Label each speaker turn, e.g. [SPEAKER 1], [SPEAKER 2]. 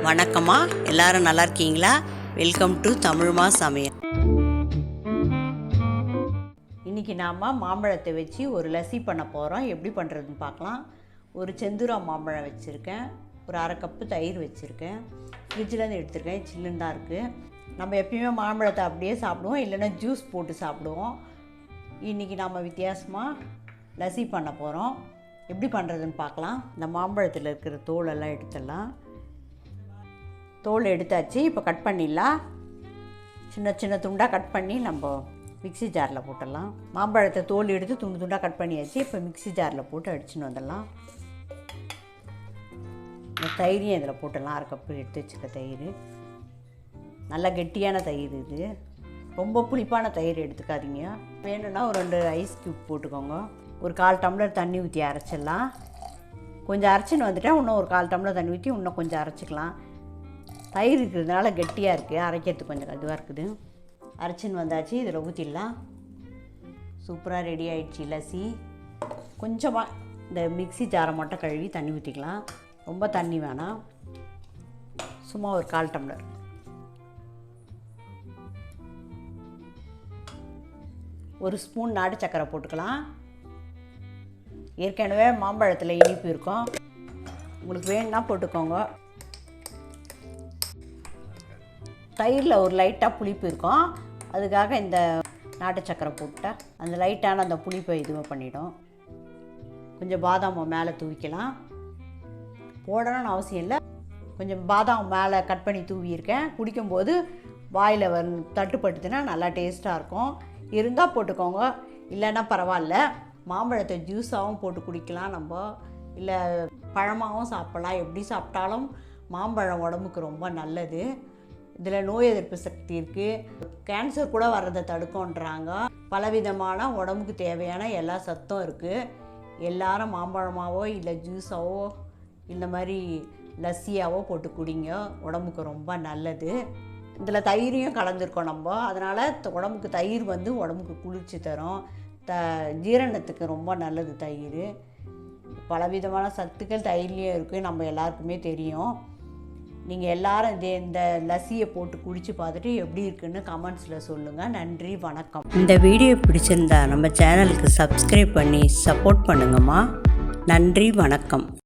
[SPEAKER 1] வணக்கம்மா, எல்லாரும் நல்லா இருக்கீங்களா? வெல்கம் டு தமிழ்மா சமையல். இன்றைக்கி நாம் மாம்பழத்தை வச்சு ஒரு லஸ்ஸி பண்ண போகிறோம். எப்படி பண்ணுறதுன்னு பார்க்கலாம். ஒரு செந்தூரா மாம்பழம் வச்சுருக்கேன், ஒரு அரை கப்பு தயிர் வச்சுருக்கேன், ஃப்ரிட்ஜிலேருந்து எடுத்துருக்கேன், சில்லுன்னு தான் இருக்குது. நம்ம எப்பயுமே மாம்பழத்தை அப்படியே சாப்பிடுவோம், இல்லைன்னா ஜூஸ் போட்டு சாப்பிடுவோம். இன்றைக்கி நாம் வித்தியாசமாக லஸ்ஸி பண்ண போகிறோம். எப்படி பண்ணுறதுன்னு பார்க்கலாம். இந்த மாம்பழத்தில் இருக்கிற தோலெல்லாம் எடுத்துடலாம். தோல் எடுத்தாச்சு. இப்போ கட் பண்ணிடலாம். சின்ன சின்ன துண்டாக கட் பண்ணி நம்ம மிக்ஸி ஜாரில் போட்டுடலாம். மாம்பழத்தை தோல் எடுத்து துண்டு துண்டாக கட் பண்ணியாச்சு. இப்போ மிக்ஸி ஜாரில் போட்டு அடிச்சுன்னு வந்துடலாம். இந்த தயிரையும் இதில் போட்டுடலாம். அரை கப்பு எடுத்து வச்சுக்க தயிர். நல்லா கெட்டியான தயிர் இது. ரொம்ப புளிப்பான தயிர் எடுத்துக்காதீங்க. வேணும்னா ஒரு 2 ஐஸ் க்யூப் போட்டுக்கோங்க. ஒரு 1/4 டம்ளர் தண்ணி ஊற்றி அரைச்சிடலாம். கொஞ்சம் அரைச்சின்னு வந்துட்டால் இன்னும் ஒரு 1/4 டம்ளர் தண்ணி ஊற்றி இன்னும் கொஞ்சம் அரைச்சிக்கலாம். தயிர் இருக்கிறதுனால கெட்டியாக இருக்குது, அரைக்கிறதுக்கு கொஞ்சம் இதுவாக இருக்குது. அரைச்சின்னு வந்தாச்சு. இதில் ஊற்றிடலாம். சூப்பராக ரெடி ஆகிடுச்சு லஸ்ஸி. கொஞ்சமாக இந்த மிக்ஸி ஜாரை மட்டும் கழுவி தண்ணி ஊற்றிக்கலாம். ரொம்ப தண்ணி வேணாம், சும்மா ஒரு 1/4 டம்ளர். ஒரு ஸ்பூன் நாட்டு சக்கரை போட்டுக்கலாம். ஏற்கனவே மாம்பழத்தில் இனிப்பு இருக்கும், உங்களுக்கு வேணும்னா போட்டுக்கோங்க. தயிரில் ஒரு லைட்டாக புளிப்பு இருக்கும், அதுக்காக இந்த நாட்டு சக்கரை போட்டால் அந்த லைட்டான அந்த புளிப்பை இதுவாக பண்ணிடும். கொஞ்சம் பாதாம் மேலே தூவிக்கலாம். போடணும்னு அவசியம் இல்லை, கொஞ்சம் பாதாம் மேலே கட் பண்ணி தூவியிருக்கேன். குடிக்கும்போது வாயில் தட்டுப்பட்டுதுன்னா நல்லா டேஸ்ட்டாக இருக்கும். இருந்தால் போட்டுக்கோங்க, இல்லைன்னா பரவாயில்ல. மாம்பழத்தை ஜூஸாகவும் போட்டு குடிக்கலாம், நம்ம இல்லை பழமாகவும் சாப்பிட்லாம். எப்படி சாப்பிட்டாலும் மாம்பழம் உடம்புக்கு ரொம்ப நல்லது. இதில் நோய் எதிர்ப்பு சக்தி இருக்குது, கேன்சர் கூட வர்றதை தடுக்கும்ன்றாங்க. பலவிதமான உடம்புக்கு தேவையான எல்லா சத்தும் இருக்குது. எல்லாரும் மாம்பழமாவோ இல்லை ஜூஸாவோ இந்த மாதிரி லஸ்ஸியாவோ போட்டு குடிங்க, உடம்புக்கு ரொம்ப நல்லது. இதில் தயிரையும் கலந்துருக்கோம் நம்ம, அதனால் உடம்புக்கு தயிர் உடம்புக்கு குளிர்ச்சி தரும். ஜீரணத்துக்கு ரொம்ப நல்லது தயிர். பலவிதமான சத்துக்கள் தயிர்லேயும் இருக்குது, நம்ம எல்லாருக்குமே தெரியும். நீங்கள் எல்லோரும் இந்த லஸ்ஸியை போட்டு குடித்து பார்த்துட்டு எப்படி இருக்குன்னு கமெண்ட்ஸில் சொல்லுங்கள். நன்றி, வணக்கம். இந்த வீடியோ பிடிச்சிருந்தா நம்ம சேனலுக்கு சப்ஸ்கிரைப் பண்ணி சப்போர்ட் பண்ணுங்கம்மா. நன்றி, வணக்கம்.